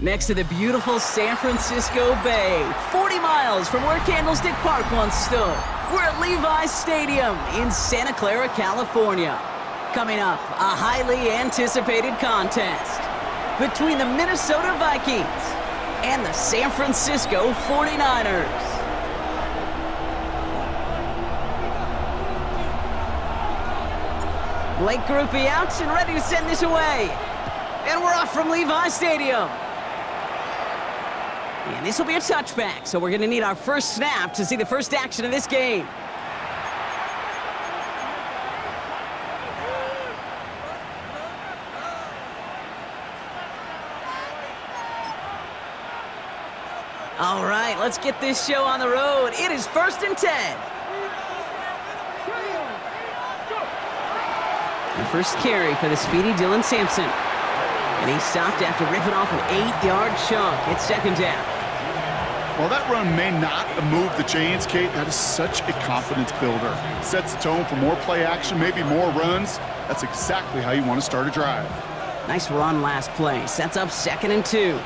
next to the beautiful San Francisco Bay, 40 miles from where Candlestick Park once stood. We're at Levi's Stadium in Santa Clara, California. Coming up, a highly anticipated contest between the Minnesota Vikings and the San Francisco 49ers. Blake Grupe out and ready to send this away. And we're off from Levi's Stadium. And this will be a touchback, so we're going to need our first snap to see the first action of this game. All right, let's get this show on the road. It is 1st and 10. The first carry for the speedy Dylan Sampson. And he stopped after ripping off an 8-yard chunk. It's 2nd down. Well, that run may not move the chains, Kate. That is such a confidence builder. Sets the tone for more play action, maybe more runs. That's exactly how you want to start a drive. Nice run last play. Sets up 2nd and 2.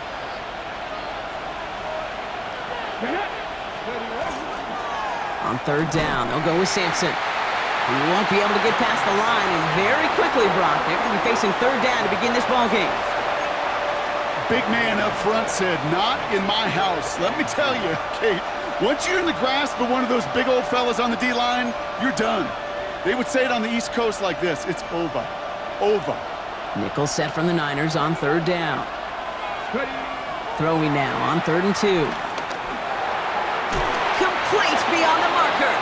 On 3rd down, they'll go with Sampson. He won't be able to get past the line, and very quickly, Brock, they're going to be facing 3rd down to begin this ballgame. Big man up front said, "Not in my house." Let me tell you, Kate, once you're in the grasp of one of those big old fellas on the D-line, you're done. They would say it on the East Coast like this: it's over. Over. Nickel set from the Niners on 3rd down. Throwing now on 3rd and 2. Complete beyond the marker.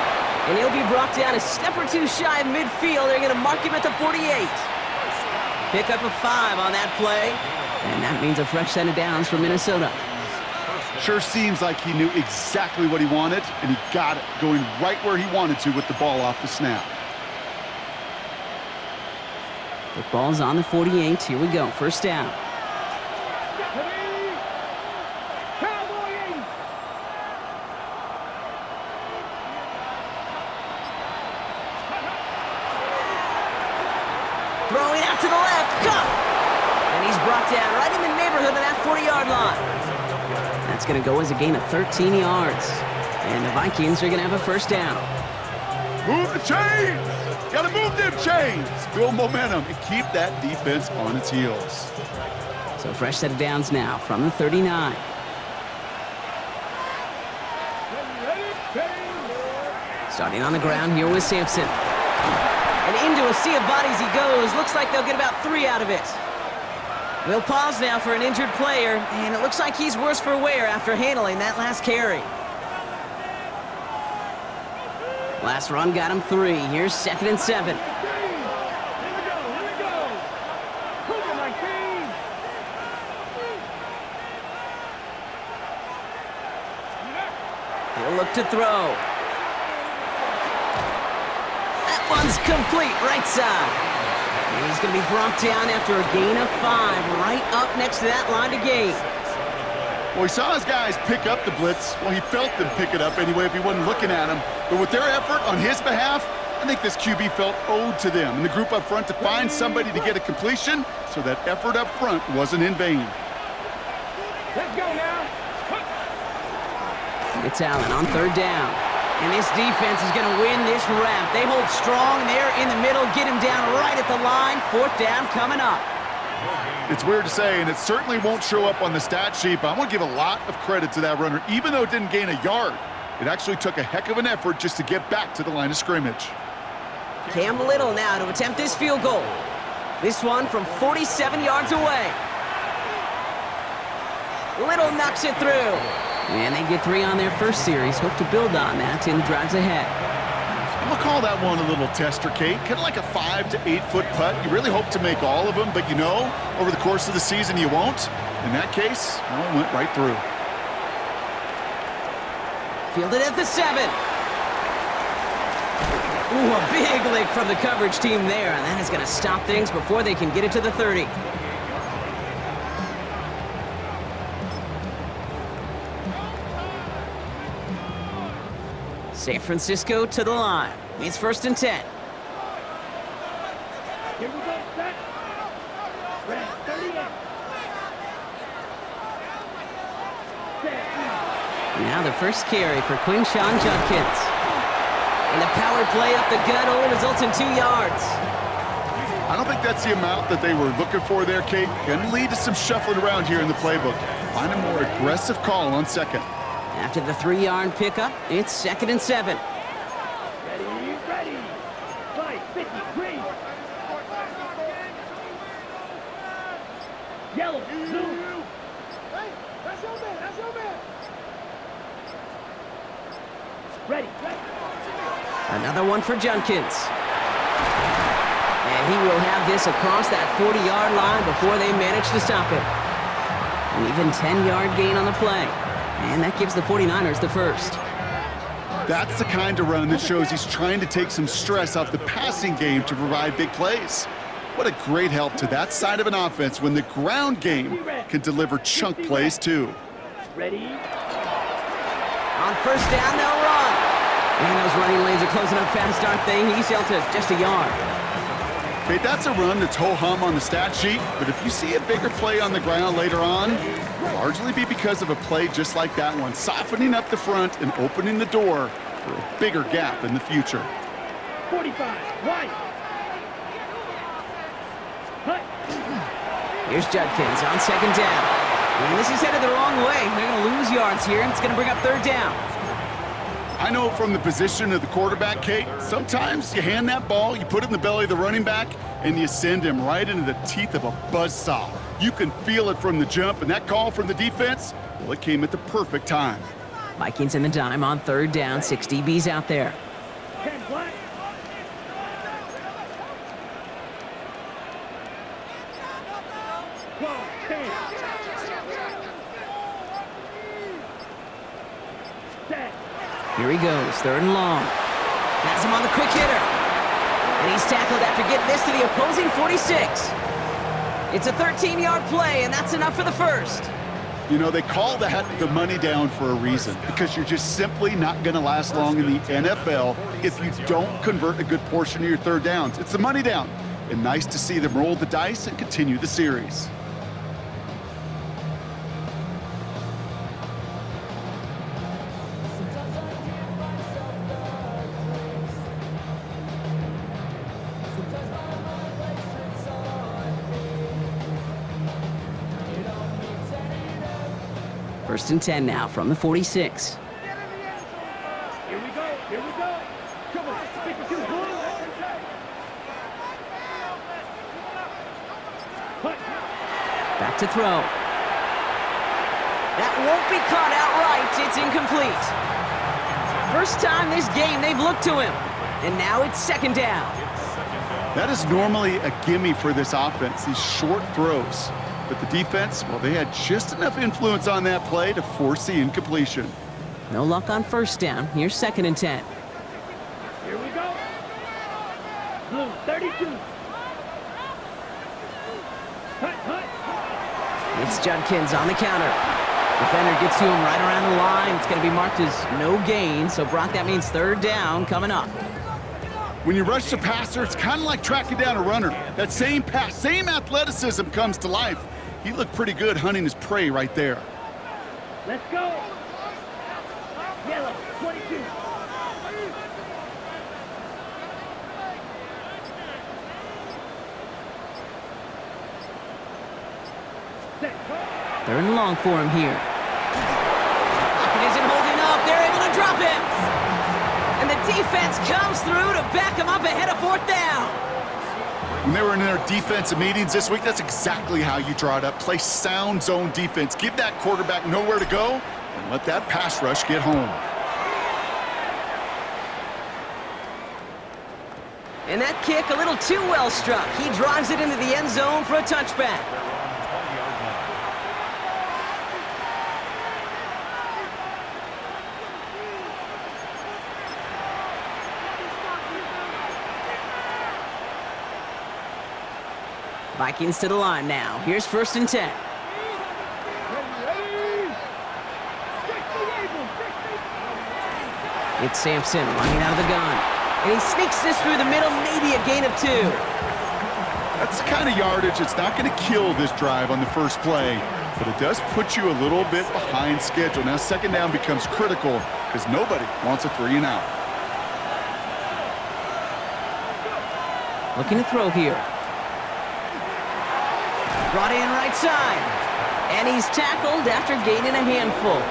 And he'll be brought down a step or two shy of midfield. They're going to mark him at the 48. Pick up a 5 on that play. And that means a fresh set of downs for Minnesota. Sure seems like he knew exactly what he wanted, and he got it, going right where he wanted to with the ball off the snap. The ball's on the 48. Here we go. 1st down. Throwing out to the left, Cup! And he's brought down right in the neighborhood of that 40-yard line. That's going to go as a gain of 13 yards. And the Vikings are going to have a 1st down. Move the chains! Gotta move them chains! Build momentum and keep that defense on its heels. So fresh set of downs now from the 39. Starting on the ground here with Sampson. And into a sea of bodies he goes. Looks like they'll get about 3 out of it. We'll pause now for an injured player, and it looks like he's worse for wear after handling that last carry. Last run got him 3. Here's 2nd and 7. He'll look to throw. One's complete, right side. And he's going to be brought down after a gain of 5, right up next to that line to gain. Well, he saw his guys pick up the blitz. Well, he felt them pick it up anyway if he wasn't looking at him. But with their effort on his behalf, I think this QB felt owed to them and the group up front to find somebody to get a completion, so that effort up front wasn't in vain. Let's go now. It's Allen on 3rd down. And this defense is going to win this round. They hold strong there in the middle, get him down right at the line. 4th down coming up. It's weird to say, and it certainly won't show up on the stat sheet, but I want to give a lot of credit to that runner. Even though it didn't gain a yard, it actually took a heck of an effort just to get back to the line of scrimmage. Cam Little now to attempt this field goal. This one from 47 yards away. Little knocks it through. And they get 3 on their first series. Hope to build on that in the drives ahead. I'm going to call that one a little tester, Kate. Kind of like a 5 to 8 foot putt. You really hope to make all of them, but you know, over the course of the season you won't. In that case, well, it went right through. Fielded at the 7. Ooh, a big lick from the coverage team there. And that is going to stop things before they can get it to the 30. San Francisco to the line. It's 1st and 10. Here we go, set. Red 38. Now the first carry for Quinshawn Judkins. And the power play up the gut only results in 2 yards. I don't think that's the amount that they were looking for there, Kate. Can lead to some shuffling around here in the playbook. Find a more aggressive call on second. After the 3-yard pickup, it's 2nd and 7. Ready. Fight, 53. Yellow, blue. Hey, that's your man. Ready. Another one for Judkins. And he will have this across that 40-yard line before they manage to stop it. An even 10-yard gain on the play. And that gives the 49ers the first. That's the kind of run that shows he's trying to take some stress off the passing game to provide big plays. What a great help to that side of an offense when the ground game can deliver chunk plays too. Ready. On first down, they'll run. Man, those running lanes are closing up fast, aren't they? He's held to just a yard. Okay, that's a run that's ho-hum on the stat sheet, but if you see a bigger play on the ground later on, it'll largely be because of a play just like that one, softening up the front and opening the door for a bigger gap in the future. 45, right. Hut. Here's Judkins on 2nd down. And this is headed the wrong way. They're going to lose yards here, and it's going to bring up 3rd down. I know from the position of the quarterback, Kate, sometimes you hand that ball, you put it in the belly of the running back, and you send him right into the teeth of a buzzsaw. You can feel it from the jump, and that call from the defense, well, it came at the perfect time. Vikings in the dime on 3rd down, 6 DBs out there. 10 black. Here he goes, 3rd and long. Has him on the quick hitter. And he's tackled after getting this to the opposing 46. It's a 13-yard play, and that's enough for the first. You know, they call that the money down for a reason, because you're just simply not going to last long in the NFL if you don't convert a good portion of your 3rd downs. It's the money down. And nice to see them roll the dice and continue the series. First and 10 now from the 46. Here we go. Come on, 52, blue. Hut. Back to throw. That won't be caught outright. It's incomplete. First time this game they've looked to him. And now it's 2nd down. That is normally a gimme for this offense, these short throws. But the defense, well, they had just enough influence on that play to force the incompletion. No luck on 1st down. Here's 2nd and 10. Here we go. Blue, 32. Hut. It's Judkins on the counter. Defender gets to him right around the line. It's going to be marked as no gain. So, Brock, that means 3rd down coming up. When you rush the passer, it's kind of like tracking down a runner. That same pass, same athleticism comes to life. He looked pretty good hunting his prey right there. Let's go. Yellow, 22. Third and long for him here. Pocket isn't holding up. They're able to drop him. And the defense comes through to back him up ahead of 4th down. When they were in their defensive meetings this week, that's exactly how you draw it up. Play sound zone defense. Give that quarterback nowhere to go and let that pass rush get home. And that kick a little too well struck. He drives it into the end zone for a touchback. Vikings to the line now. Here's 1st and 10. It's Sampson running out of the gun. And he sneaks this through the middle, maybe a gain of 2. That's the kind of yardage that's not going to kill this drive on the first play, but it does put you a little bit behind schedule. Now second down becomes critical because nobody wants a 3 and out. Looking to throw here. Brought in right side. And he's tackled after gaining a handful.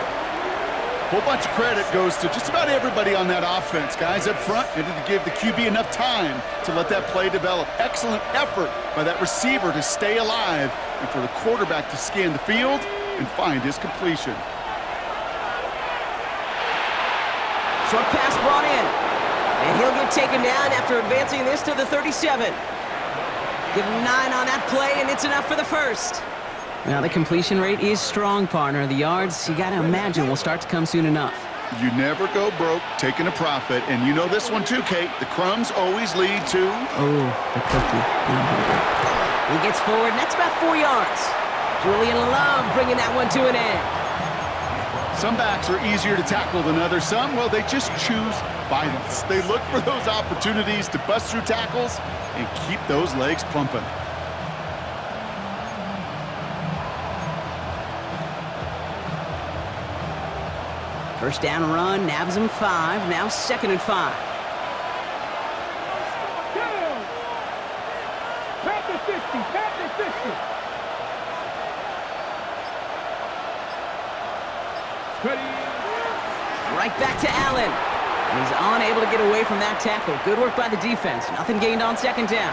A whole bunch of credit goes to just about everybody on that offense. Guys up front needed to give the QB enough time to let that play develop. Excellent effort by that receiver to stay alive and for the quarterback to scan the field and find his completion. Short pass brought in. And he'll get taken down after advancing this to the 37. Give him 9 on that play, and it's enough for the first. Now, the completion rate is strong, partner. The yards, you got to imagine, will start to come soon enough. You never go broke taking a profit, and you know this one too, Kate. The crumbs always lead to... Oh, the cookie. He gets forward, and that's about 4 yards. Julian Love bringing that one to an end. Some backs are easier to tackle than others. Some, well, they just choose violence. They look for those opportunities to bust through tackles and keep those legs pumping. First down run, nabs him 5, now 2nd and 5. Tap the 50, tap the 50. Right back to Allen. And he's unable to get away from that tackle. Good work by the defense. Nothing gained on 2nd down.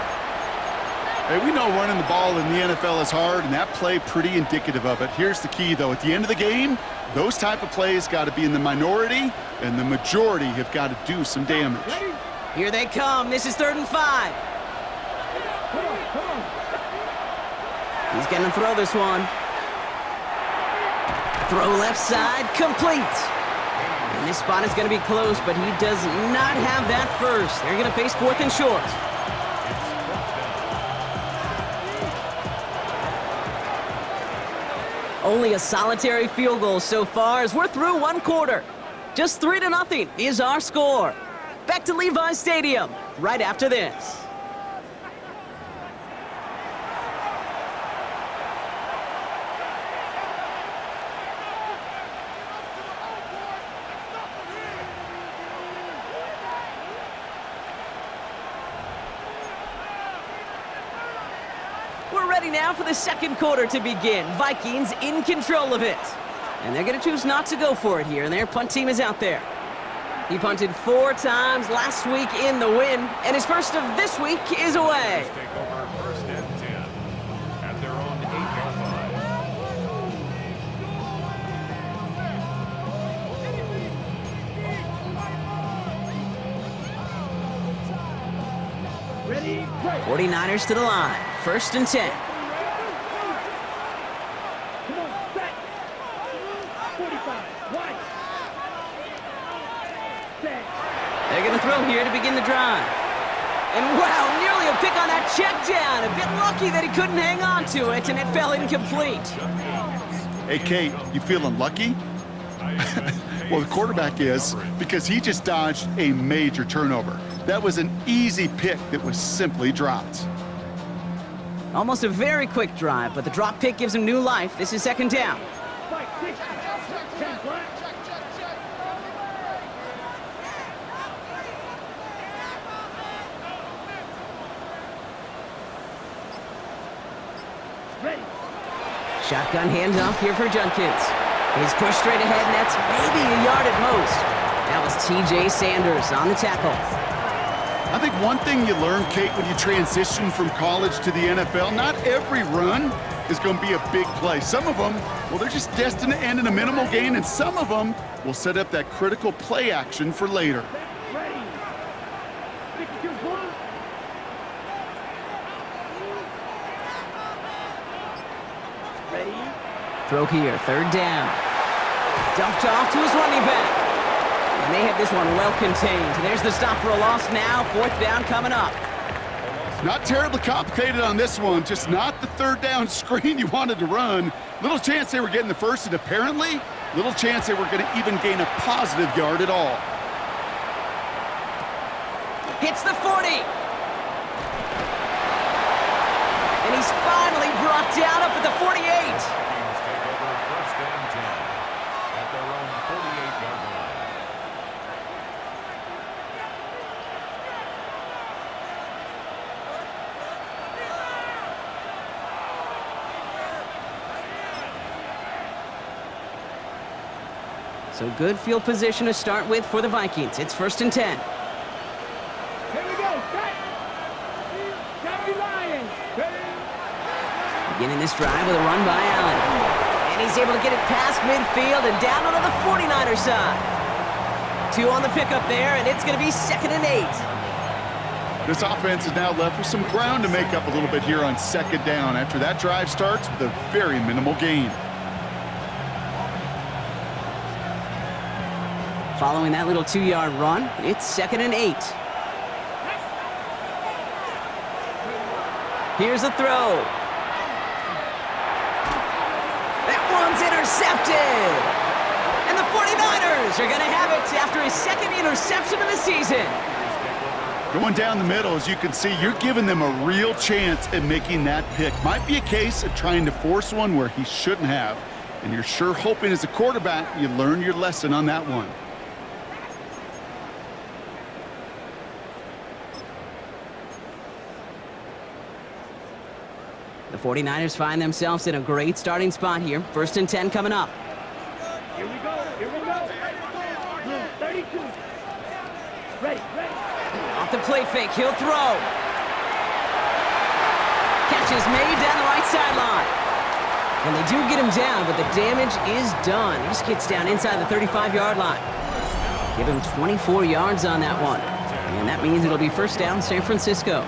Hey, we know running the ball in the NFL is hard, and that play pretty indicative of it. Here's the key, though. At the end of the game, those type of plays got to be in the minority, and the majority have got to do some damage. Here they come. This is 3rd and 5. He's going to throw this one. Throw left side, complete. And this spot is going to be close, but he does not have that first. They're going to face 4th and short. Only a solitary field goal so far as we're through 1 quarter. Just 3-0 is our score. Back to Levi Stadium right after this. We're ready now for the 2nd quarter to begin. Vikings in control of it. And they're going to choose not to go for it here, and their punt team is out there. He punted 4 times last week in the win, and his first of this week is away. Take over 1st and 10 at their own 8-yard line. Ready, break. 49ers to the line. 1st and 10. Come on, set. 45, wide. Set. They're going to throw here to begin the drive. And wow, nearly a pick on that check down. A bit lucky that he couldn't hang on to it, and it fell incomplete. Hey, Kate, you feeling lucky? Well, the quarterback is, because he just dodged a major turnover. That was an easy pick that was simply dropped. Almost a very quick drive, but the drop pick gives him new life. This is 2nd down. Spike, 60. 10 black. Ready. Shotgun handoff here for Junkins. He's pushed straight ahead, and that's maybe a yard at most. That was T.J. Sanders on the tackle. I think one thing you learn, Kate, when you transition from college to the NFL, not every run is going to be a big play. Some of them, well, they're just destined to end in a minimal gain, and some of them will set up that critical play action for later. Ready. 62 1. Ready. Throw here, 3rd down. Dumped off to his running back. And they have this one well contained. There's the stop for a loss now. 4th down coming up. Not terribly complicated on this one, just not the 3rd down screen you wanted to run. Little chance they were getting the first, and apparently, little chance they were going to even gain a positive yard at all. Hits the 40. he's finally brought down up at the 48. Vikings take over first and 10 at their own 48-yard line. So good field position to start with for the Vikings. It's first and 10. Here we go. Got me lying. Beginning this drive with a run by Allen. And he's able to get it past midfield and down onto the 49er side. 2 on the pickup there, and it's going to be second and 8. This offense is now left with some ground to make up a little bit here on second down after that drive starts with a very minimal gain. Following that little 2-yard run, it's second and 8. Here's a throw. That one's intercepted. And the 49ers are going to have it after his second interception of the season. Going down the middle, as you can see, you're giving them a real chance at making that pick. Might be a case of trying to force one where he shouldn't have. And you're sure hoping as a quarterback you learn your lesson on that one. The 49ers find themselves in a great starting spot here. First and 10 coming up. Here we go. Here we go. 32. Ready. Off the play fake, he'll throw. Catch is made down the right sideline. And they do get him down, but the damage is done. He just gets down inside the 35-yard line. Give him 24 yards on that one. And that means it'll be first down San Francisco.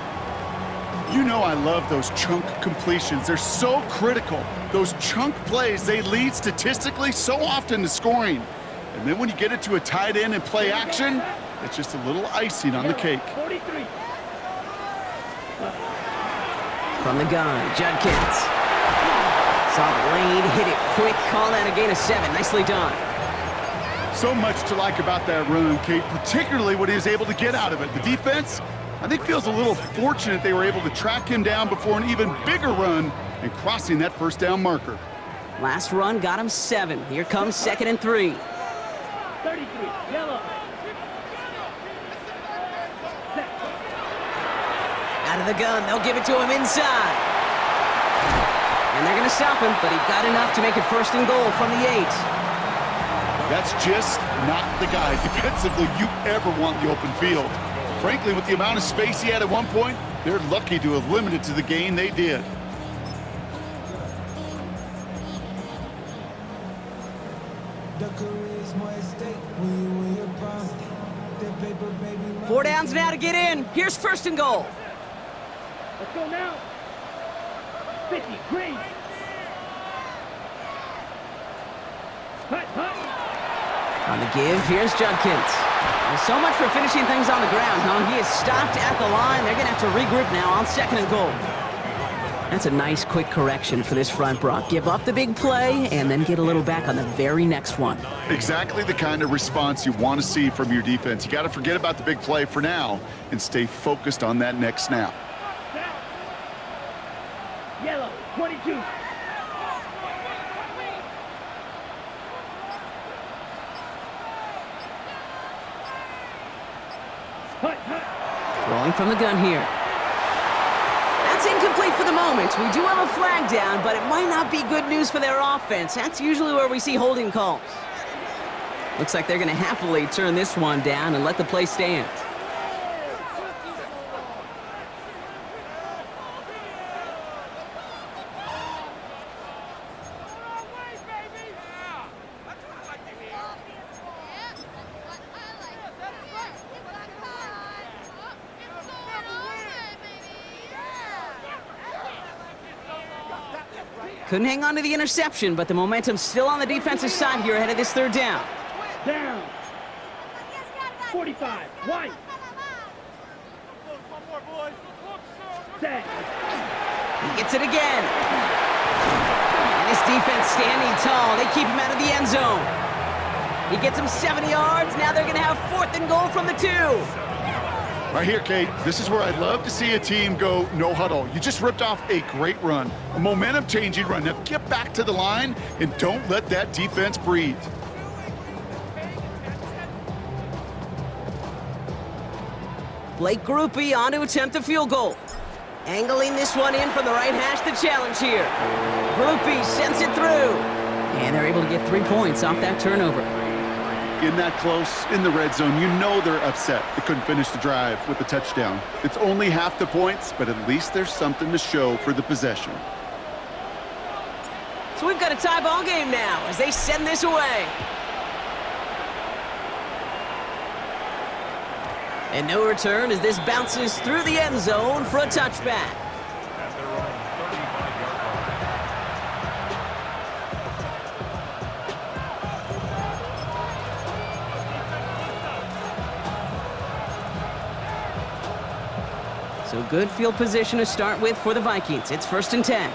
You know I love those chunk completions. They're so critical. Those chunk plays, they lead statistically so often to scoring. And then when you get it to a tight end and play action, it's just a little icing on the cake. 43. From the gun, Judkins. Saw the lane, hit it quick, call that a gain of 7. Nicely done. So much to like about that run, Kate, particularly what he was able to get out of it. The defense, I think, feels a little fortunate they were able to track him down before an even bigger run and crossing that first down marker. Last run got him 7. Here comes second and 3. 33. Yellow. Out of the gun, they'll give it to him inside. And they're going to stop him, but he got enough to make it first and goal from the 8. That's just not the guy defensively you ever want in the open field. Frankly, with the amount of space he had at one point, they're lucky to have limited to the gain they did. Four downs now to get in. Here's first and goal. Let's go now. 50. Green. Hut. On the give, here's Judkins. Well, so much for finishing things on the ground, huh? He is stopped at the line. They're going to have to regroup now on second and goal. That's a nice quick correction for this front, Brock. Give up the big play and then get a little back on the very next one. Exactly the kind of response you want to see from your defense. You got to forget about the big play for now and stay focused on that next snap. Yellow. 22. Rolling from the gun here. That's incomplete for the moment. We do have a flag down, but it might not be good news for their offense. That's usually where we see holding calls. Looks like they're going to happily turn this one down and let the play stand. Couldn't hang on to the interception, but the momentum's still on the defensive side here ahead of this third down. Down. 45. White. Set. He gets it again. And his defense standing tall. They keep him out of the end zone. He gets him 70 yards. Now they're going to have fourth and goal from the 2. Right here, Kate, this is where I'd love to see a team go no huddle. You just ripped off a great run, a momentum-changing run. Now get back to the line and don't let that defense breathe. Blake Groupie on to attempt a field goal. Angling this one in from the right hash, the challenge here. Groupie sends it through. And they're able to get 3 points off that turnover. In that close, in the red zone, you know they're upset they couldn't finish the drive with the touchdown. It's only half the points, but at least there's something to show for the possession. So we've got a tie ball game now as they send this away. And no return as this bounces through the end zone for a touchback. At their own 35-yard line. So good field position to start with for the Vikings. It's 1st and 10.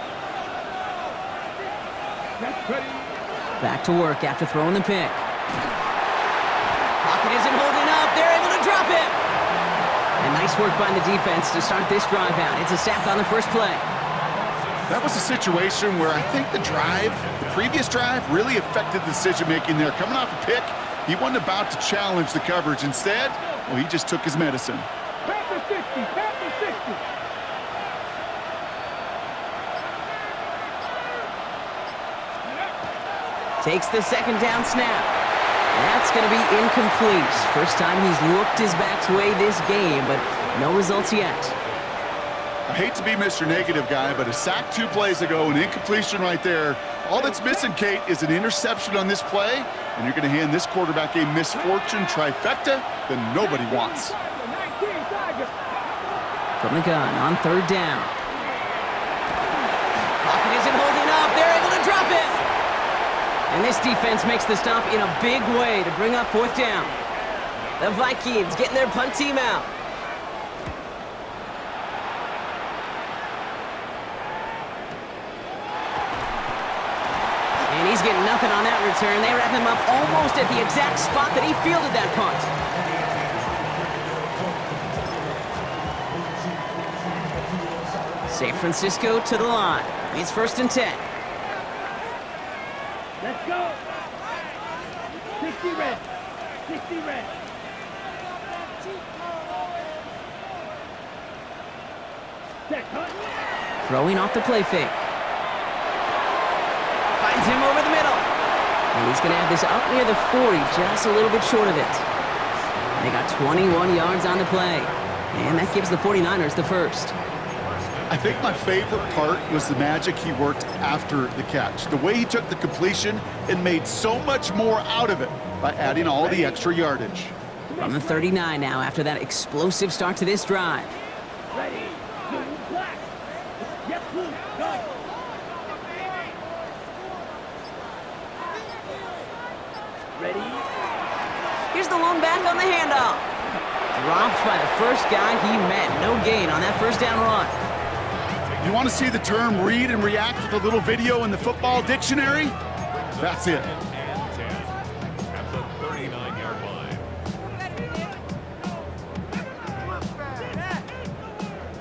Back to work after throwing the pick. Pocket isn't holding up. They're able to drop it. And nice work by the defense to start this drive out. It's a sack on the first play. That was a situation where I think the previous drive, really affected the decision-making there. Coming off a pick, he wasn't about to challenge the coverage. Instead, well, he just took his medicine. Panther 60, Panther 60. Takes the second down snap. That's going to be incomplete. First time he's looked his back's way this game, but no results yet. I hate to be Mr. Negative guy, but a sack 2 plays ago, an incompletion right there. All that's missing, Kate, is an interception on this play, and you're going to hand this quarterback a misfortune trifecta that nobody wants. From the gun on 3rd down. Pocket isn't holding up. They're able to drop it. And this defense makes the stop in a big way to bring up 4th down. The Vikings getting their punt team out. And he's getting nothing on that return. They wrap him up almost at the exact spot that he fielded that punt. San Francisco to the line. It's 1st and 10. Let's go. 60 red. 60 red. Set, hunt. Throwing off the play fake. Finds him over the middle. And he's going to have this up near the 40, just a little bit short of it. They got 21 yards on the play. And that gives the 49ers the first. I think my favorite part was the magic he worked after the catch. The way he took the completion and made so much more out of it by adding all the extra yardage. From the 39 now after that explosive start to this drive. Ready. Blue, black. Yes, blue. Go. Ready. Here's the lone back on the handoff. Dropped by the first guy he met. No gain on that first down run. You want to see the term read and react with a little video in the football dictionary? That's it. And 10 at the 39-yard line.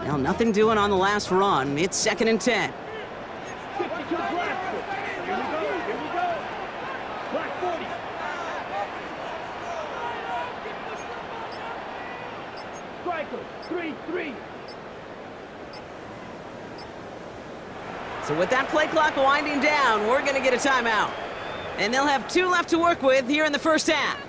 Well, nothing doing on the last run. It's 2nd and 10. 52 black. Here we go. Here we go. Black 40. Striker. 3-3. So with that play clock winding down, we're going to get a timeout. And they'll have 2 left to work with here in the first half.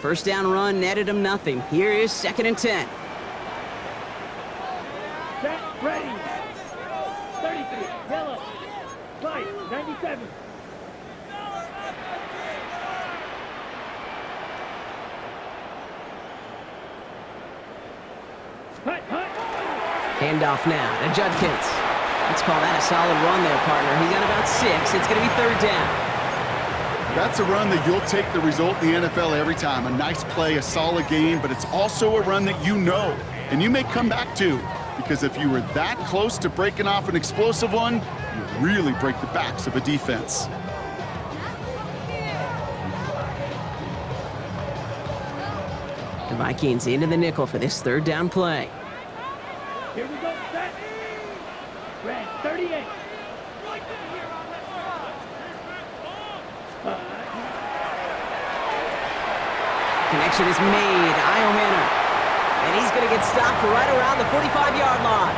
First down run netted him nothing. Here is 2nd and 10. Set. Ready. 33. Yellow. White. 97. Hunt, hunt. Handoff now to Judkins. Let's call that a solid run there, partner. He got about 6. It's going to be 3rd down. That's a run that you'll take the result in the NFL every time. A nice play, a solid game, but it's also a run that you know, and you may come back to. because if you were that close to breaking off an explosive one, you really break the backs of a defense. The Vikings into the nickel for this third down play. Here we go, set. Red 38. Connection is made. Iomanner. And he's going to get stopped right around the 45-yard line.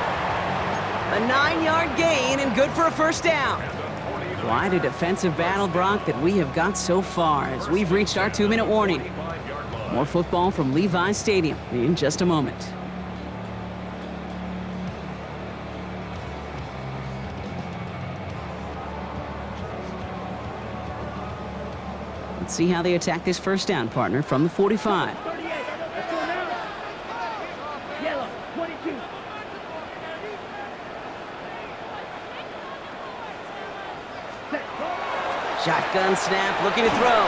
A 9-yard gain and good for a first down. Quite a defensive battle, Brock, that we have got so far as we've reached our 2-minute warning. More football from Levi's Stadium in just a moment. Let's see how they attack this first down, partner, from the 45. 38. Let's go now. Yellow 22. Set. Shotgun snap, looking to throw.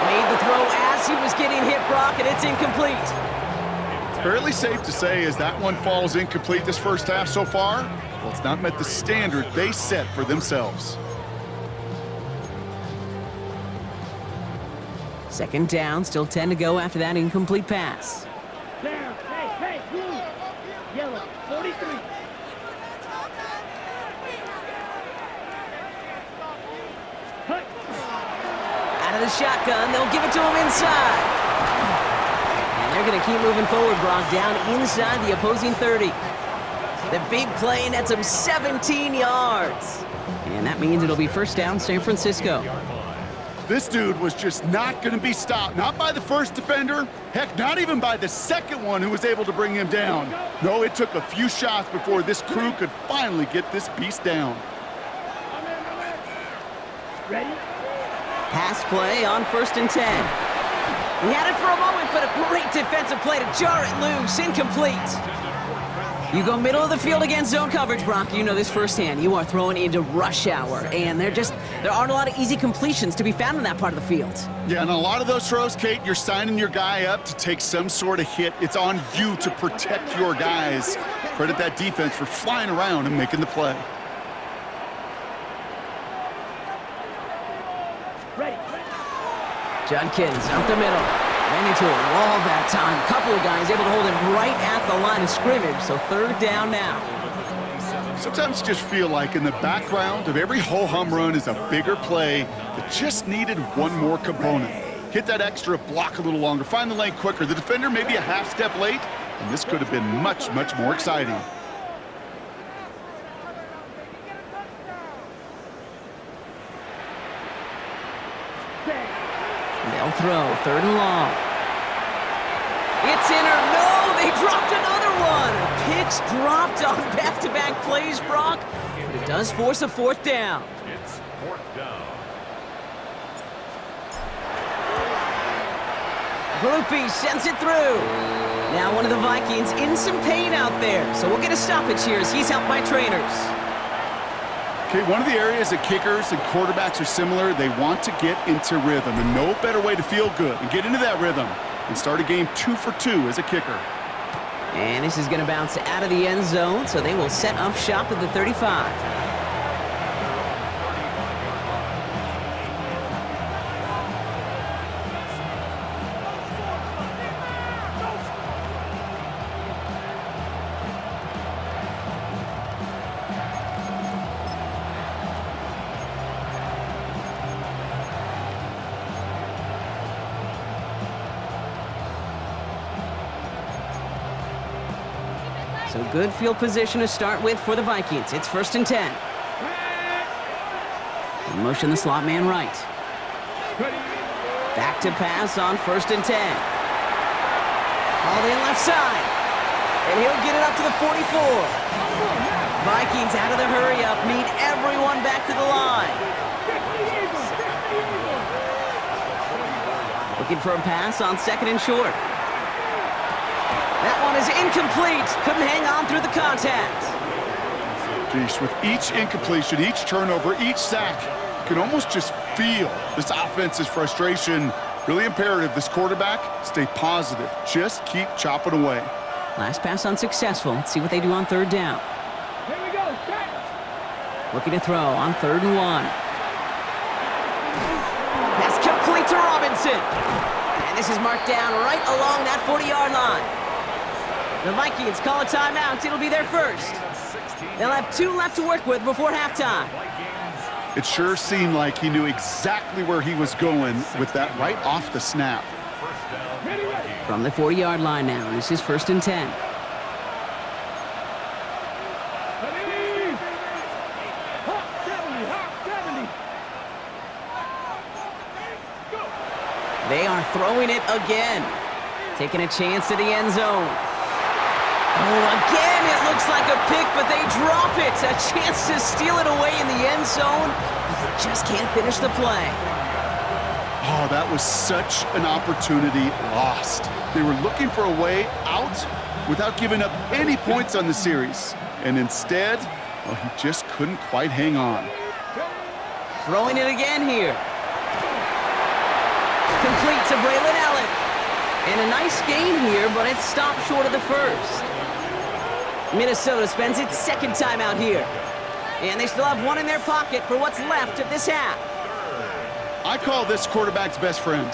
Made the throw as he was getting hit, Brock, and it's incomplete. Fairly safe to say as that one falls incomplete this first half so far, well, it's not met the standard they set for themselves. Second down, still 10 to go after that incomplete pass. Down. Hey, blue. Yellow 43. Hut. Out of the shotgun, they'll give it to him inside. And they're going to keep moving forward, Brock, down inside the opposing 30. The big play nets him 17 yards. And that means it'll be first down, San Francisco. This dude was just not going to be stopped. Not by the first defender. Heck, not even by the second one who was able to bring him down. No, it took a few shots before this crew could finally get this beast down. Ready? Pass play on 1st and 10. He had it for a moment, but a great defensive play to jar it loose. Incomplete. You go middle of the field against zone coverage, Brock. You know this firsthand. You are throwing into rush hour, and there aren't a lot of easy completions to be found in that part of the field. Yeah, and a lot of those throws, Kate, you're signing your guy up to take some sort of hit. It's on you to protect your guys. Credit that defense for flying around and making the play. Ready. Judkins up the middle. Ran into a wall that time. Couple of guys able to hold him right at the line of scrimmage, so third down now. Sometimes you just feel like in the background of every ho-hum run is a bigger play that just needed one more component. Hit that extra block a little longer, find the lane quicker. The defender maybe a half step late, and this could have been much, much more exciting. They'll throw, third and long. It's in or no, they dropped another one. Picks dropped on back-to-back plays, Brock, but it does force a fourth down. It's fourth down. Groupie sends it through. Now one of the Vikings in some pain out there, so we'll get a stoppage here as he's helped by trainers. Okay, one of the areas that kickers and quarterbacks are similar, they want to get into rhythm, and no better way to feel good and get into that rhythm and start a game 2 for 2 as a kicker. And this is going to bounce out of the end zone, so they will set up shop at the 35. So good field position to start with for the Vikings. It's 1st and 10. In motion the slot man right. Back to pass on 1st and 10. All in left side. And he'll get it up to the 44. Vikings out of the hurry up, need everyone back to the line. Looking for a pass on 2nd and short. That one is incomplete. Couldn't hang on through the contact. Geez, with each incompletion, each turnover, each sack, you can almost just feel this offense's frustration. Really imperative this quarterback stay positive. Just keep chopping away. Last pass unsuccessful. Let's see what they do on third down. Here we go. Set. Looking to throw on 3rd and 1. Pass complete to Robinson. And this is marked down right along that 40-yard line. The Vikings call a timeout. It'll be their first. They'll have 2 left to work with before halftime. It sure seemed like he knew exactly where he was going with that right off the snap. From the 40-yard line now, this is 1st and 10. Ready. Hot 70. Hot 70. Go. They are throwing it again. Taking a chance to the end zone. Oh, again, it looks like a pick, but they drop it. A chance to steal it away in the end zone, but they just can't finish the play. Oh, that was such an opportunity lost. They were looking for a way out without giving up any points on the series. And instead, well, he just couldn't quite hang on. Throwing it again here. Complete to Braylon Allen. And a nice gain here, but it stopped short of the first. Minnesota spends its 2nd timeout here. And they still have 1 in their pocket for what's left of this half. I call this quarterback's best friend.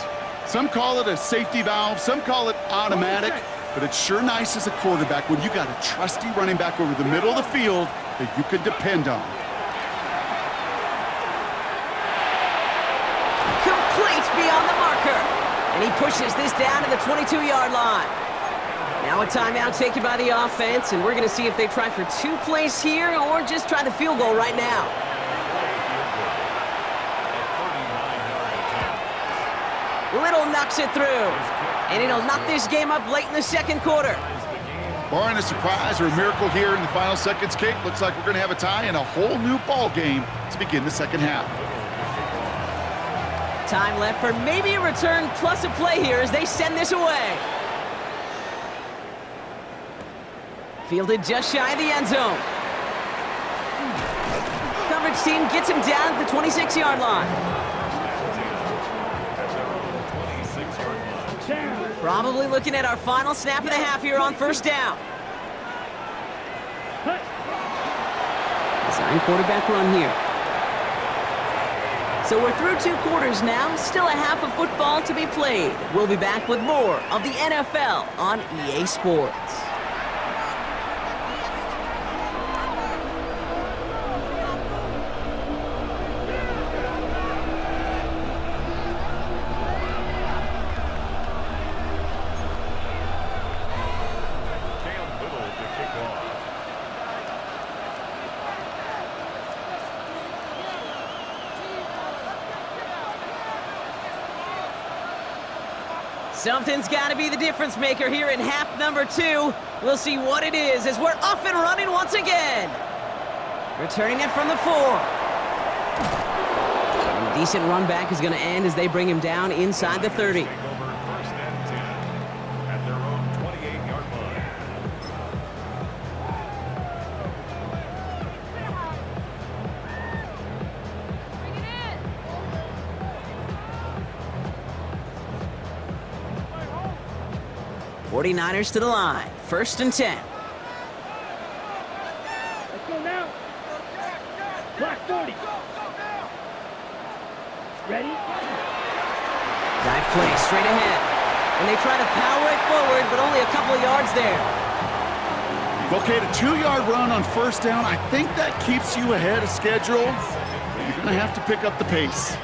Some call it a safety valve, some call it automatic, but it's sure nice as a quarterback when you got a trusty running back over the middle of the field that you could depend on. Complete beyond the marker. And he pushes this down to the 22-yard line. Now a timeout taken by the offense, and we're going to see if they try for 2 plays here or just try the field goal right now. Little knocks it through, and it'll knock this game up late in the 2nd quarter. Barring a surprise or a miracle here in the final seconds, Kate, looks like we're going to have a tie and a whole new ball game to begin the 2nd half. Time left for maybe a return plus a play here as they send this away. Fielded just shy of the end zone. Coverage team gets him down at the 26-yard line. Probably looking at our final snap of the half here on 1st down. Design quarterback run here. So we're through 2 quarters now, still a half of football to be played. We'll be back with more of the NFL on EA Sports. Something's got to be the difference maker here in half number 2. We'll see what it is as we're off and running once again. Returning it from the 4. And a decent run back is going to end as they bring him down inside the 30. '49ers to the line. 1st and 10. Let's go now. Black 40. Ready? Dive play straight ahead. And they try to power it forward, but only a couple of yards there. Okay, the 2-yard run on 1st down, I think that keeps you ahead of schedule. You're going to have to pick up the pace.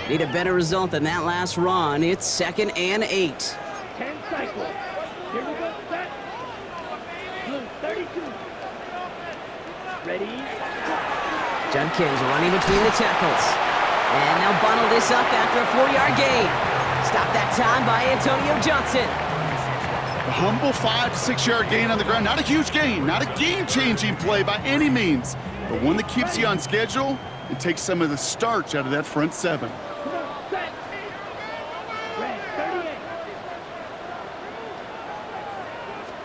Need a better result than that last run. It's 2nd and 8. 10 cycles. Here we go. Set. Blue 32. Ready? Judkins running between the tackles. And they'll bundle this up after a 4-yard gain. Stop that time by Antonio Johnson. A humble 5 to 6-yard gain on the ground. Not a huge gain, not a game-changing play by any means, but one that keeps you on schedule and takes some of the starch out of that front 7. Come on, set. Red 38.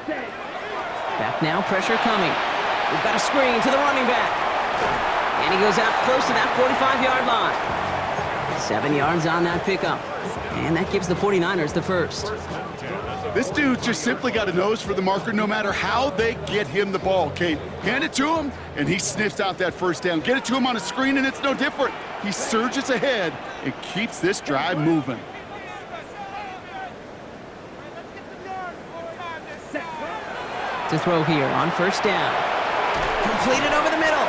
Set. Back now, pressure coming. We've got a screen to the running back. And he goes out close to that 45-yard line. 7 yards on that pickup. And that gives the 49ers the first. This dude's just simply got a nose for the marker no matter how they get him the ball, Kate. Hand it to him, and he sniffs out that first down. Get it to him on a screen, and it's no different. He surges ahead and keeps this drive moving. To throw here on first down. Completed over the middle.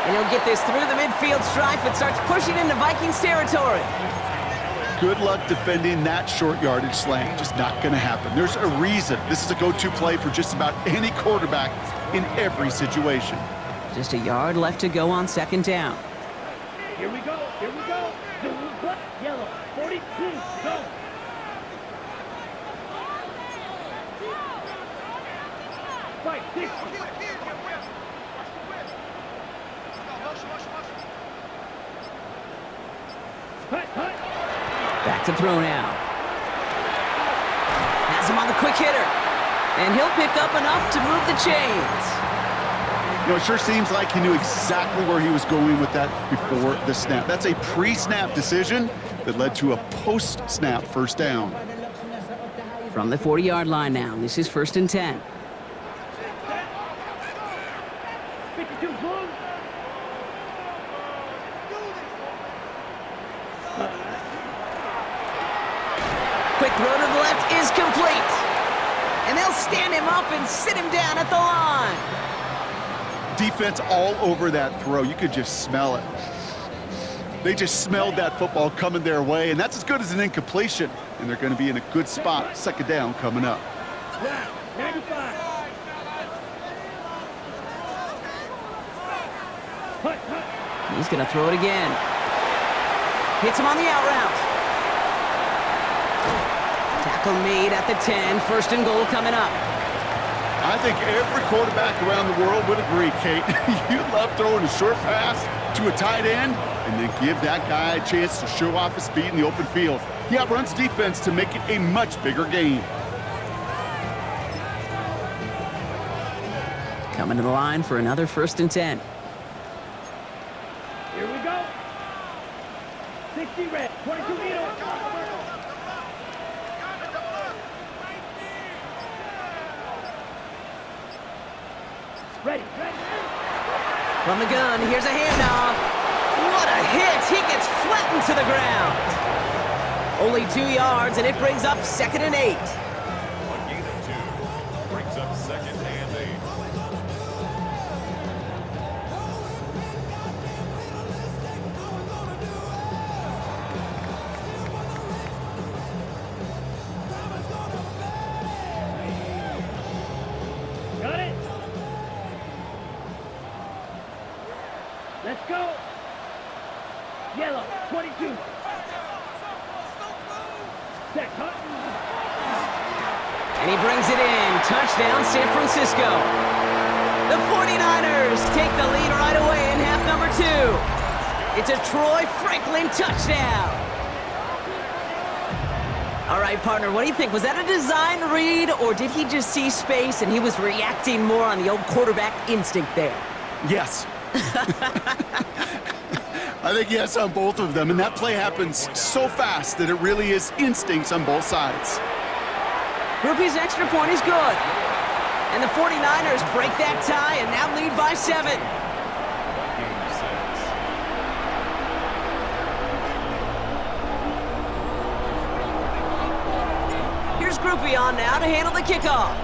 And he'll get this through the midfield stripe and starts pushing into Vikings territory. Good luck defending that short yardage slant. Just not going to happen. There's a reason this is a go-to play for just about any quarterback in every situation. Just a yard left to go on second down. Here we go. Here we go. Black, yellow, 42, go. Right, 60. Hut, hut. Back to throw now. Has him on the quick hitter. And he'll pick up enough to move the chains. You know, it sure seems like he knew exactly where he was going with that before the snap. That's a pre-snap decision that led to a post-snap first down. From the 40-yard line now, this is 1st and 10. 52, blue. Quick throw to the left is complete. And they'll stand him up and sit him down at the line. Defense all over that throw. You could just smell it. They just smelled that football coming their way, and that's as good as an incompletion. And they're going to be in a good spot. Second down coming up. Black, 95. Hut, hut. He's going to throw it again. Hits him on the out route. Tackle made at the 10. 1st and goal coming up. I think every quarterback around the world would agree, Kate. You love throwing a short pass to a tight end and then give that guy a chance to show off his speed in the open field. He outruns defense to make it a much bigger game. Coming to the line for another 1st and 10. Here we go. 60 red, 22 needle. Ready, ready. From the gun, here's a handoff. What a hit! He gets flattened to the ground. Only 2 yards, and it brings up 2nd and 8. A gain of 2 brings up 2nd and 8. Got it. Let's go. Yellow, 22. Set, hut. And he brings it in. Touchdown, San Francisco. The 49ers take the lead right away in half number 2. It's a Troy Franklin touchdown. All right, partner, what do you think? Was that a design read, or did he just see space and he was reacting more on the old quarterback instinct there? Yes. I think yes on both of them, and that play happens so fast that it really is instincts on both sides. Groupie's extra point is good. And the 49ers break that tie and now lead by 7. Here's Groupie on now to handle the kickoff.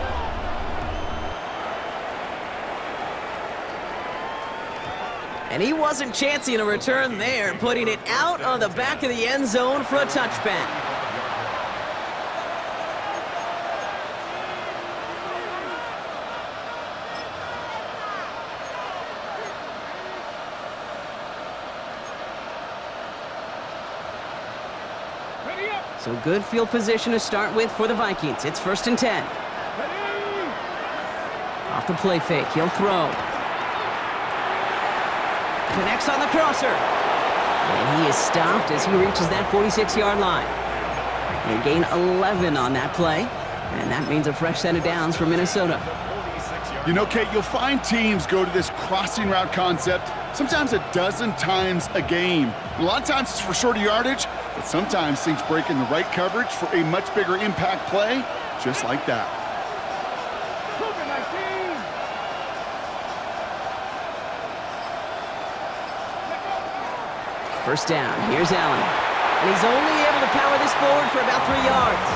And he wasn't chancing a return there, putting it out on the back of the end zone for a touchback. So good field position to start with for the Vikings. It's 1st and 10. Off the play fake, he'll throw. Connects on the crosser. And he is stopped as he reaches that 46-yard line. They gain 11 on that play. And that means a fresh set of downs for Minnesota. You know, Kate, you'll find teams go to this crossing route concept sometimes a dozen times a game. A lot of times it's for shorter yardage, but sometimes things break in the right coverage for a much bigger impact play, just like that. First down, here's Allen. And he's only able to power this forward for about 3 yards.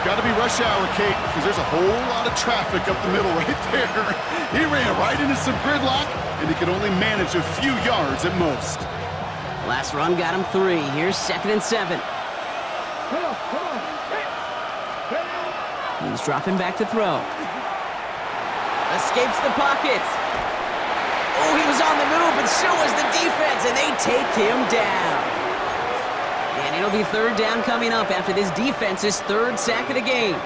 Got to be rush hour, Kate, because there's a whole lot of traffic up the middle right there. He ran right into some gridlock, and he could only manage a few yards at most. Last run got him 3. Here's 2nd and 7. Come on. He's dropping back to throw. Escapes the pocket. Oh, he was on the move, but so was the defense, and they take him down. And it'll be 3rd down coming up after this defense's 3rd sack of the game.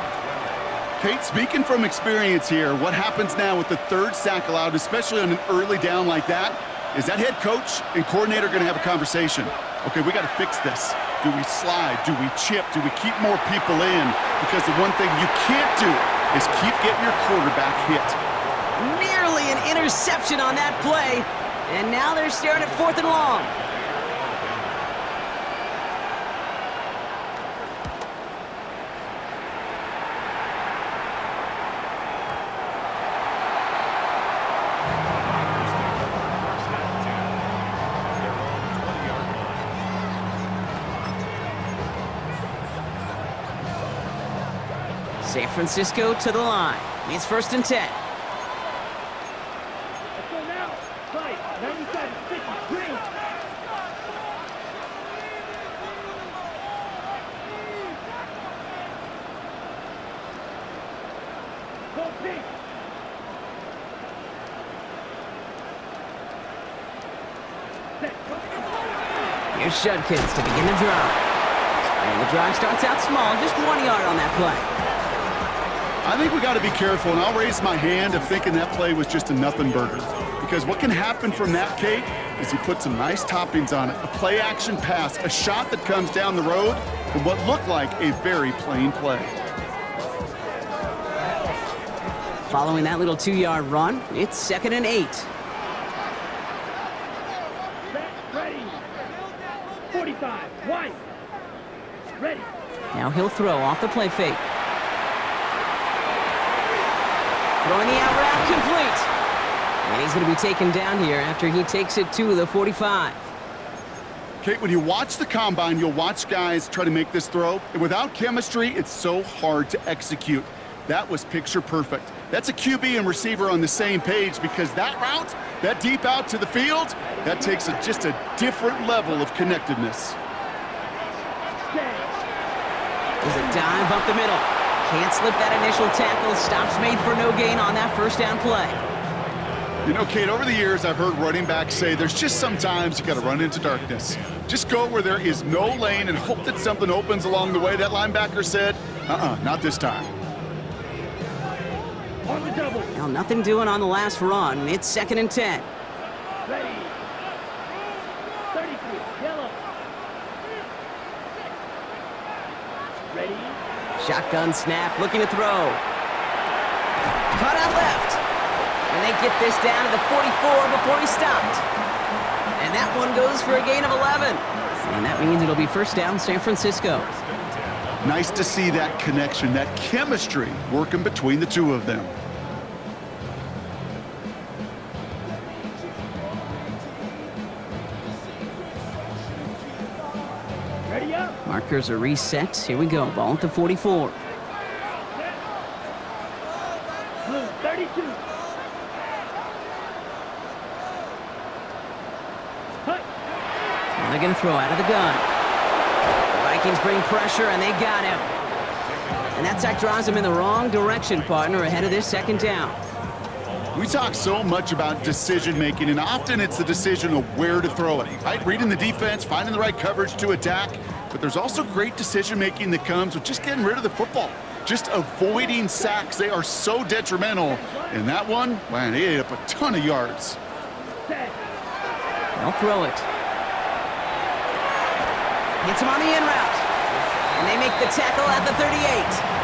Kate, speaking from experience here, what happens now with the 3rd sack allowed, especially on an early down like that, is that head coach and coordinator going to have a conversation. Okay, we got to fix this. Do we slide? Do we chip? Do we keep more people in? Because the one thing you can't do is keep getting your quarterback hit. Nearly an interception on that play, and now they're staring at 4th and long. San Francisco to the line. It's 1st and 10. Let's go now. Fight. 97, 50, green. Go big. Set. Go. Here's Judkins to begin the drive. And the drive starts out small, just 1 yard on that play. I think we got to be careful, and I'll raise my hand of thinking that play was just a nothing burger. Because what can happen from that, Kate, is you put some nice toppings on it. A play-action pass, a shot that comes down the road from what looked like a very plain play. Following that little 2-yard run, it's 2nd and 8. Set. Ready. 45. White. Ready. Now he'll throw off the play fake. Throwing the out route complete. And he's going to be taken down here after he takes it to the 45. Kate, when you watch the combine, you'll watch guys try to make this throw. And without chemistry, it's so hard to execute. That was picture perfect. That's a QB and receiver on the same page because that route, that deep out to the field, that takes just a different level of connectedness. There's a dive up the middle. Can't slip that initial tackle. Stops made for no gain on that 1st down play. You know, Kate, over the years, I've heard running backs say there's just sometimes you got to run into darkness. Just go where there is no lane and hope that something opens along the way. That linebacker said, not this time. On the double. Well, nothing doing on the last run. It's 2nd and 10. Ready. 33. Yellow. Ready. Shotgun snap, looking to throw. Cut out left. And they get this down to the 44 before he stopped. And that one goes for a gain of 11. And that means it'll be 1st down San Francisco. Nice to see that connection, that chemistry working between the two of them. Ready up. Markers are reset. Here we go. Ball at the 44. Blue 32. Hut. And they're going to throw out of the gun. The Vikings bring pressure, and they got him. And that sack drives him in the wrong direction, partner, ahead of this 2nd down. We talk so much about decision-making, and often it's the decision of where to throw it. Right? Reading the defense, finding the right coverage to attack, but there's also great decision-making that comes with just getting rid of the football, just avoiding sacks. They are so detrimental. And that one, man, he ate up a ton of yards. They'll throw it. Hits him on the in route. And they make the tackle at the 38.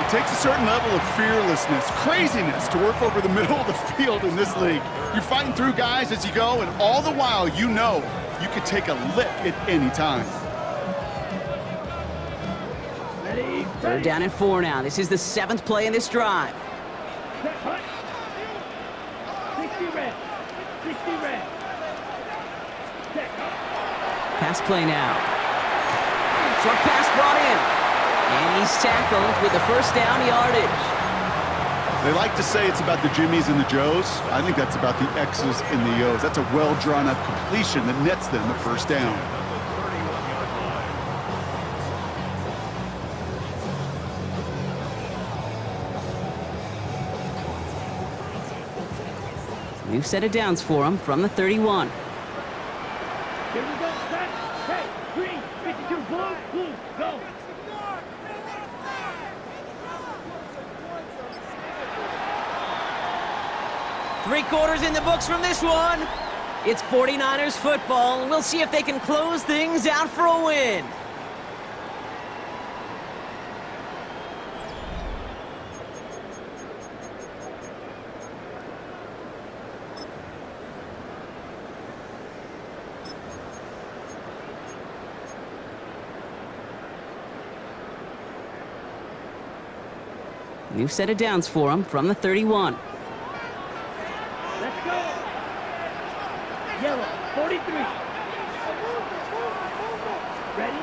It takes a certain level of fearlessness, craziness to work over the middle of the field in this league. You're fighting through guys as you go, and all the while you know you could take a lick at any time. Ready? Third down and 4 now. This is the 7th play in this drive. Set, hut. 60 red. 60 red. Set. Pass play now. Short pass brought in. And he's tackled with the first down yardage. They like to say it's about the Jimmies and the Joes. I think that's about the X's and the O's. That's a well-drawn-up completion that nets them the first down. 31-yard line. New set of downs for him from the 31. Here we go. Set. Hey, green. 52. Blue. Blue. Go. Three quarters in the books from this one. It's 49ers football, and we'll see if they can close things out for a win. New set of downs for him from the 31. Let's go. Yellow. 43. Ready?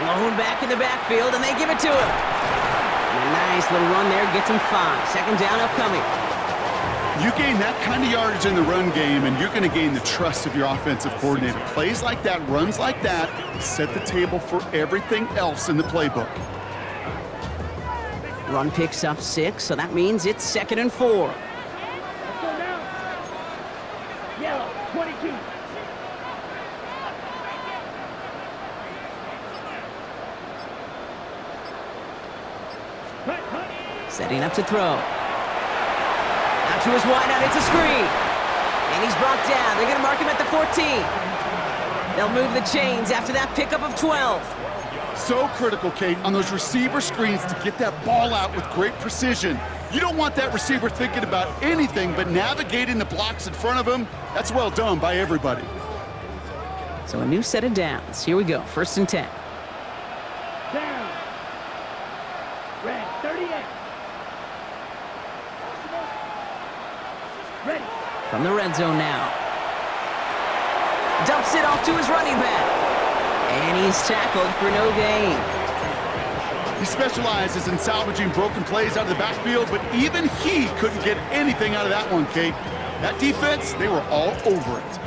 Lone back in the backfield, and they give it to him. And a nice little run there gets him 5. Second down upcoming. You gain that kind of yardage in the run game, and you're going to gain the trust of your offensive coordinator. Plays like that, runs like that, set the table for everything else in the playbook. Run picks up 6, so that means it's 2nd and 4. Let's go now. Yellow. 22. Hut, hut. Setting up to throw. Out to his wideout, it's a screen. And he's brought down. They're going to mark him at the 14. They'll move the chains after that pickup of 12. So critical, Kate, on those receiver screens to get that ball out with great precision. You don't want that receiver thinking about anything but navigating the blocks in front of him. That's well done by everybody. So a new set of downs. Here we go, 1st and 10. Down. Red. 38. Ready. From the red zone now. Dumps it off to his running back. And he's tackled for no gain. He specializes in salvaging broken plays out of the backfield, but even he couldn't get anything out of that one, Kate. That defense, they were all over it.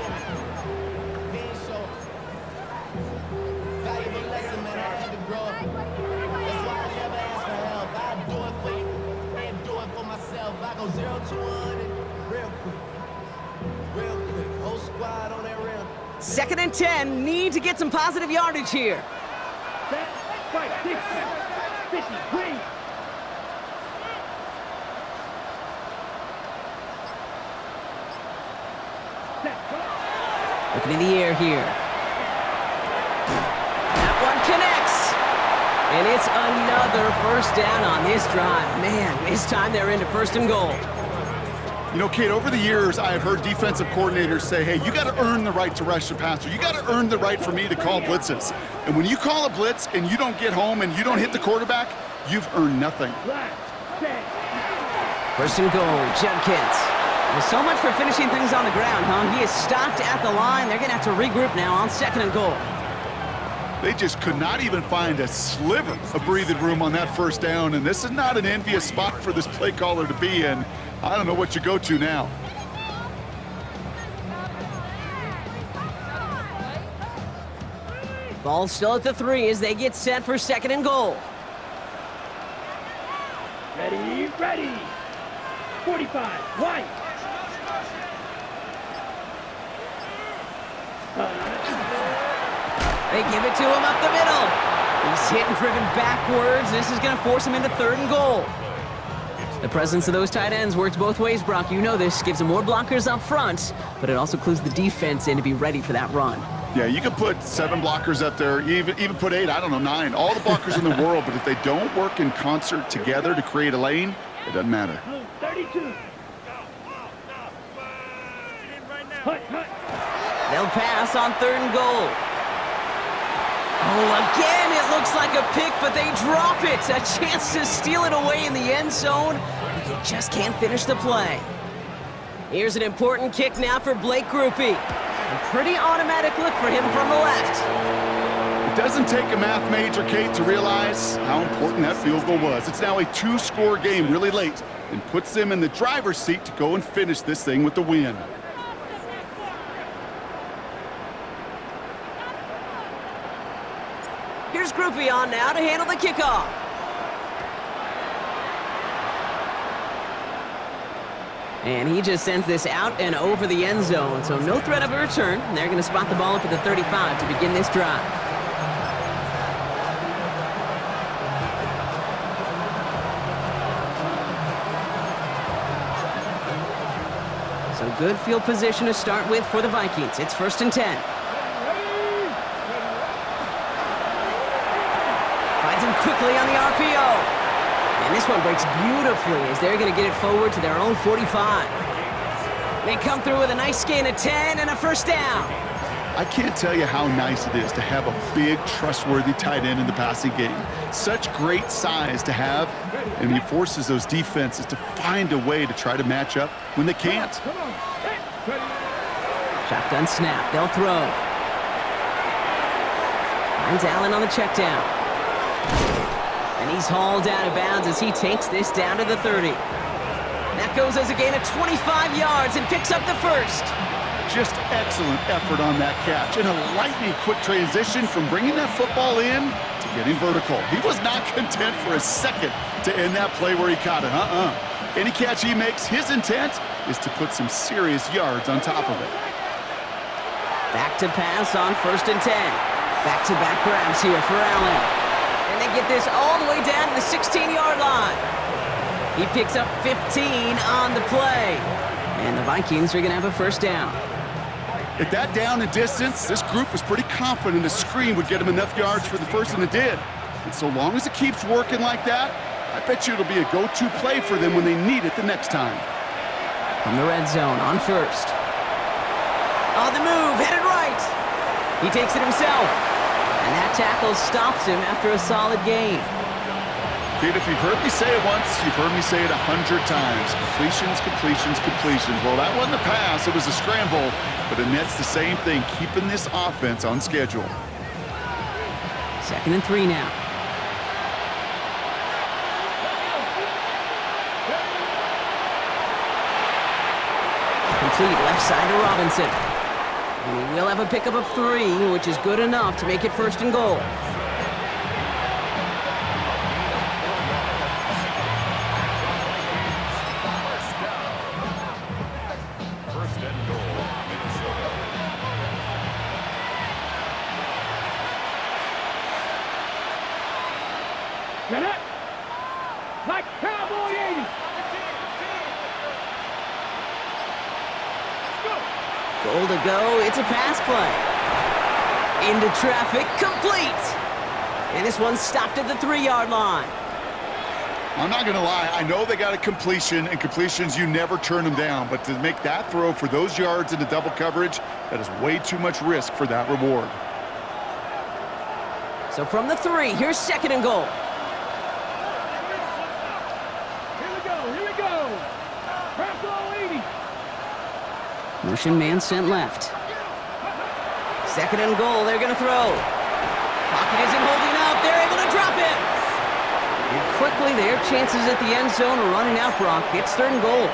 Second and 10, need to get some positive yardage here. Set. Fight. 60. 50. Green. Set. Looking in the air here. That one connects. And it's another first down on this drive. Man, this time they're into 1st and goal. You know, Kate, over the years, I have heard defensive coordinators say, hey, you got to earn the right to rush the passer. You got to earn the right for me to call blitzes. And when you call a blitz and you don't get home and you don't hit the quarterback, you've earned nothing. Black. Set. 1st and goal, Judkins. Well, so much for finishing things on the ground, huh? He is stopped at the line. They're going to have to regroup now on 2nd and goal. They just could not even find a sliver of breathing room on that first down, and this is not an envious spot for this play caller to be in. I don't know what you go to now. Ball still at the 3 as they get set for 2nd and goal. Ready. Ready. 45. White. They give it to him up the middle. He's hit and driven backwards. This is going to force him into 3rd and goal. The presence of those tight ends works both ways, Brock. You know this. Gives them more blockers up front, but it also clues the defense in to be ready for that run. Yeah, you could put 7 blockers up there, even put 8, I don't know, 9. All the blockers in the world, but if they don't work in concert together to create a lane, it doesn't matter. 32. Hut, hut. They'll pass on 3rd and goal. Oh, again, it looks like a pick, but they drop it. A chance to steal it away in the end zone, but they just can't finish the play. Here's an important kick now for Blake Grupe. A pretty automatic look for him from the left. It doesn't take a math major, Kate, to realize how important that field goal was. It's now a 2-score game really late and puts them in the driver's seat to go and finish this thing with the win. Here's Grupe on now to handle the kickoff. And he just sends this out and over the end zone, so no threat of a return. They're going to spot the ball up at the 35 to begin this drive. So good field position to start with for the Vikings. It's 1st and 10. Finds him quickly on the RPO. And this one breaks beautifully as they're going to get it forward to their own 45. They come through with a nice gain of 10 and a 1st down. I can't tell you how nice it is to have a big, trustworthy tight end in the passing game. Such great size to have, and he forces those defenses to find a way to try to match up when they can't. Shotgun snap. They'll throw. Finds Allen on the check down. And he's hauled out of bounds as he takes this down to the 30. That goes as a gain of 25 yards and picks up the 1st. Just excellent effort on that catch and a lightning quick transition from bringing that football in to getting vertical. He was not content for a second to end that play where he caught it. Any catch he makes, his intent is to put some serious yards on top of it. Back to pass on 1st and 10. Back-to-back grabs here for Allen. And they get this all the way down to the 16-yard line. He picks up 15 on the play. And the Vikings are going to have a 1st down. At that down and distance, this group was pretty confident a screen would get him enough yards for the 1st, and it did. And so long as it keeps working like that, I bet you it'll be a go-to play for them when they need it the next time. From the red zone on 1st. On the move, headed right. He takes it himself. And that tackle stops him after a solid gain. Kid, if you've heard me say it once, you've heard me say it 100 times. Completions, completions, completions. Well, that wasn't a pass, it was a scramble, but it nets the same thing, keeping this offense on schedule. 2nd and 3 now. Complete left side to Robinson. And he will have a pickup of 3, which is good enough to make it 1st and goal. Get it? Like Cowboy 80. Goal to go. It's a pass play. Into traffic. Complete. And this one's stopped at the 3-yard line. I'm not going to lie. I know they got a completion, and completions, you never turn them down. But to make that throw for those yards into double coverage, that is way too much risk for that reward. So from the 3, here's 2nd and goal. Here we go. Purple 80. Motion man sent left. 2nd and goal, they're going to throw. Pocket isn't holding up, they're able to drop it. And quickly, their chances at the end zone are running out, Brock. It's 3rd and goal.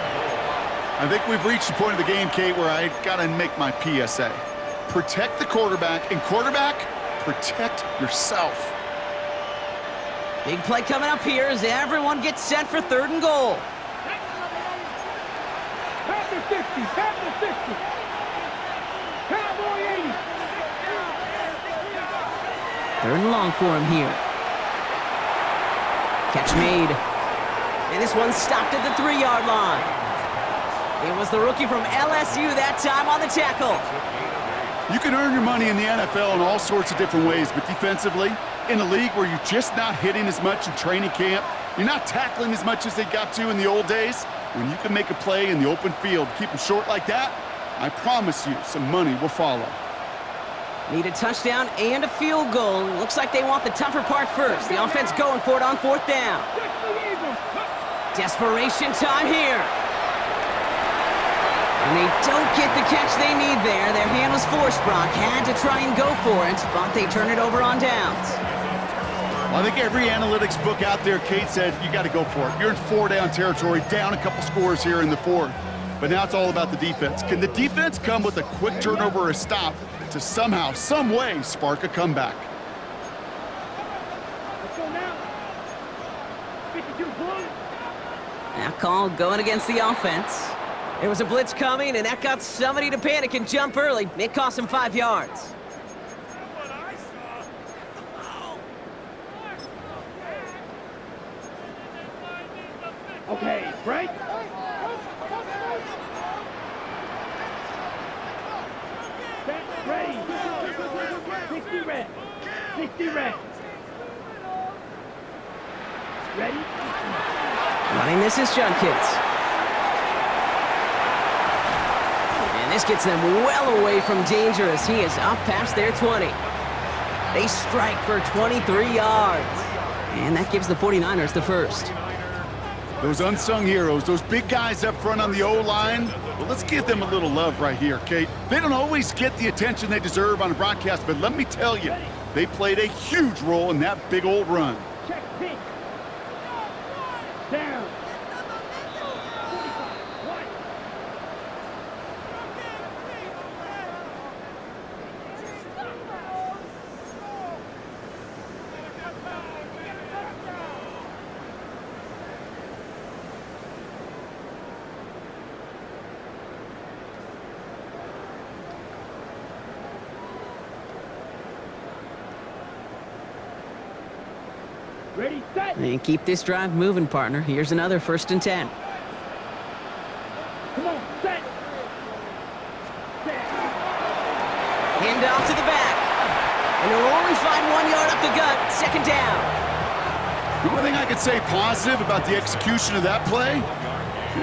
I think we've reached the point of the game, Kate, where I got to make my PSA. Protect the quarterback, and quarterback, protect yourself. Big play coming up here as everyone gets set for 3rd and goal. Past the 60. Cowboy 80. 3rd and long for him here. Catch made. And this one stopped at the 3-yard line. It was the rookie from LSU that time on the tackle. You can earn your money in the NFL in all sorts of different ways, but defensively, in a league where you're just not hitting as much in training camp, you're not tackling as much as they got to in the old days, when you can make a play in the open field, keep them short like that, I promise you, some money will follow. Need a touchdown and a field goal. Looks like they want the tougher part first. The offense going for it on 4th down. Desperation time here. And they don't get the catch they need there. Their hand was forced, Brock. Had to try and go for it, but they turn it over on downs. Well, I think every analytics book out there, Kate, said you got to go for it. You're in 4-down territory, down a couple scores here in the 4th. But now it's all about the defense. Can the defense come with a quick turnover or a stop to somehow, some way, spark a comeback? Let's go now. 52 blue. That call going against the offense. There was a blitz coming, and that got somebody to panic and jump early. It cost him 5 yards. Okay, break. Set, ready. 60 red. 60 red. Ready? Running this is Judkins. And this gets them well away from danger as he is up past their 20. They strike for 23 yards. And that gives the 49ers the first. Those unsung heroes, those big guys up front on the O-line, well, let's give them a little love right here, Kate. They don't always get the attention they deserve on a broadcast, but let me tell you, they played a huge role in that big old run. Check pitch. Down. 45. One. Ready, set. And keep this drive moving, partner. Here's another 1st and 10. Come on, set. Set. Hand off to the back. And they'll only find 1 yard up the gut. 2nd down. The one thing I could say positive about the execution of that play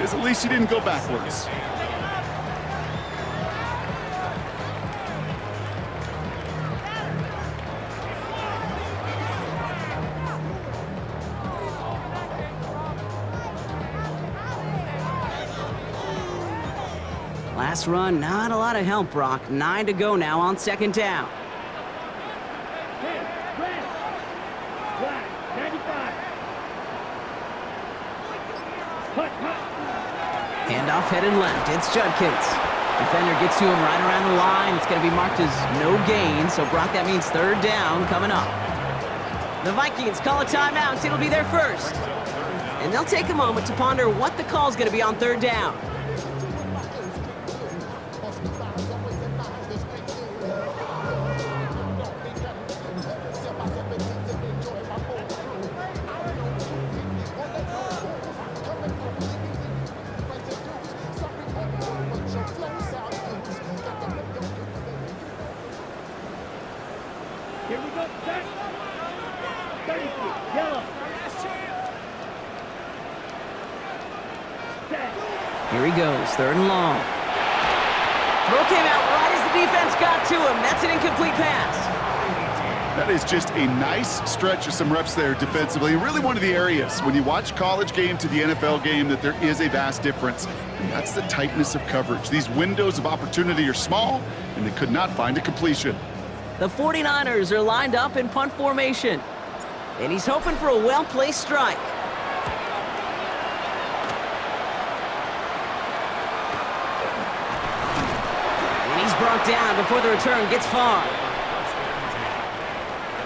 is at least he didn't go backwards. Last run, not a lot of help, Brock. 9 to go now on 2nd down. Red. Black. 95. Hut. Handoff headed left. It's Judkins. Defender gets to him right around the line. It's going to be marked as no gain. So, Brock, that means 3rd down coming up. The Vikings call a timeout. It'll be their first. And they'll take a moment to ponder what the call's going to be on 3rd down. Here we go, set. 32. Yellow. Set. Here he goes, 3rd and long. Throw came out right as the defense got to him. That's an incomplete pass. That is just a nice stretch of some reps there defensively. Really one of the areas when you watch college game to the NFL game that there is a vast difference. And that's the tightness of coverage. These windows of opportunity are small, and they could not find a completion. The 49ers are lined up in punt formation. And he's hoping for a well-placed strike. And he's brought down before the return gets far. At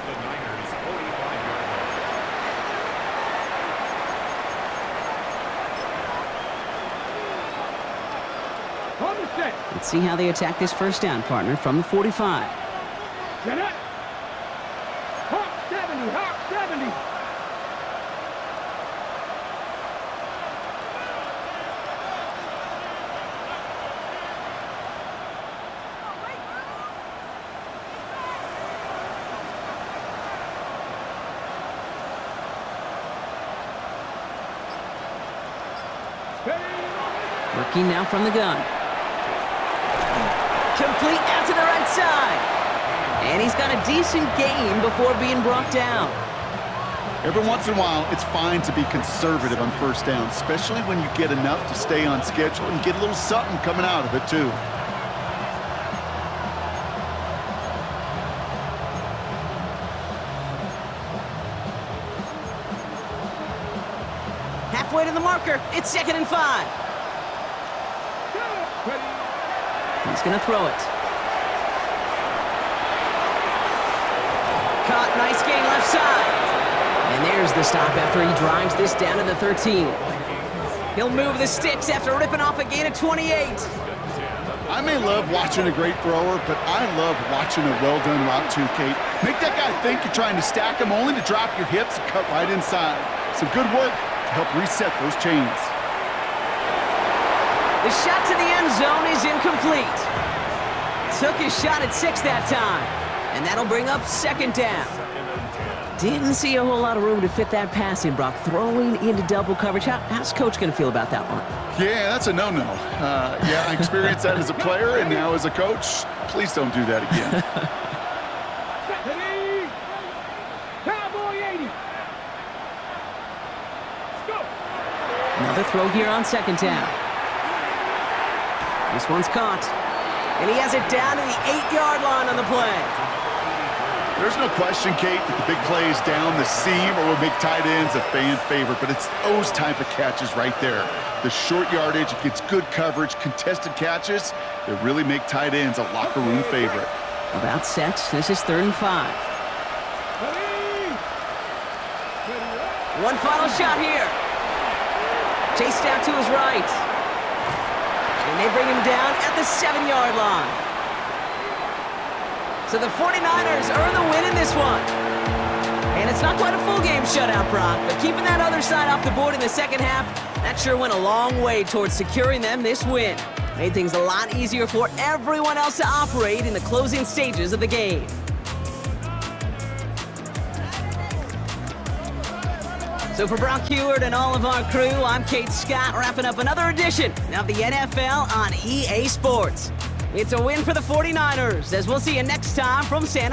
the Niners' 45-yard line. On the set. Let's see how they attack this 1st down, partner, from the 45. Set up. Hawk 70. Hawk 70. Working now from the gun. Complete out to the right side. And he's got a decent gain before being brought down. Every once in a while, it's fine to be conservative on first down, especially when you get enough to stay on schedule and get a little something coming out of it, too. Halfway to the marker. It's 2nd and 5. He's going to throw it. Caught, nice gain left side. And there's the stop after he drives this down to the 13. He'll move the sticks after ripping off a gain of 28. I may love watching a great thrower, but I love watching a well-done route too, Kate. Make that guy think you're trying to stack him only to drop your hips and cut right inside. Some good work to help reset those chains. The shot to the end zone is incomplete. Took his shot at 6 that time. And that'll bring up 2nd down. Didn't see a whole lot of room to fit that pass in, Brock. Throwing into double coverage. How's Coach going to feel about that one? Yeah, that's a no-no. Yeah, I experienced that as a player and now as a coach. Please don't do that again. Cowboy 80. Let's go. Another throw here on 2nd down. This one's caught. And he has it down to the 8-yard line on the play. There's no question, Kate, that the big plays down the seam or will make tight ends a fan favorite, but it's those type of catches right there. The short yardage, it gets good coverage, contested catches that really make tight ends a locker room favorite. About set. This is 3rd and 5. One final shot here. Chased out to his right. And they bring him down at the 7-yard line. So the 49ers earn the win in this one. And it's not quite a full game shutout, Brock, but keeping that other side off the board in the second half, that sure went a long way towards securing them this win. Made things a lot easier for everyone else to operate in the closing stages of the game. So for Brock Heward and all of our crew, I'm Kate Scott, wrapping up another edition of the NFL on EA Sports. It's a win for the 49ers, as we'll see you next time from Santa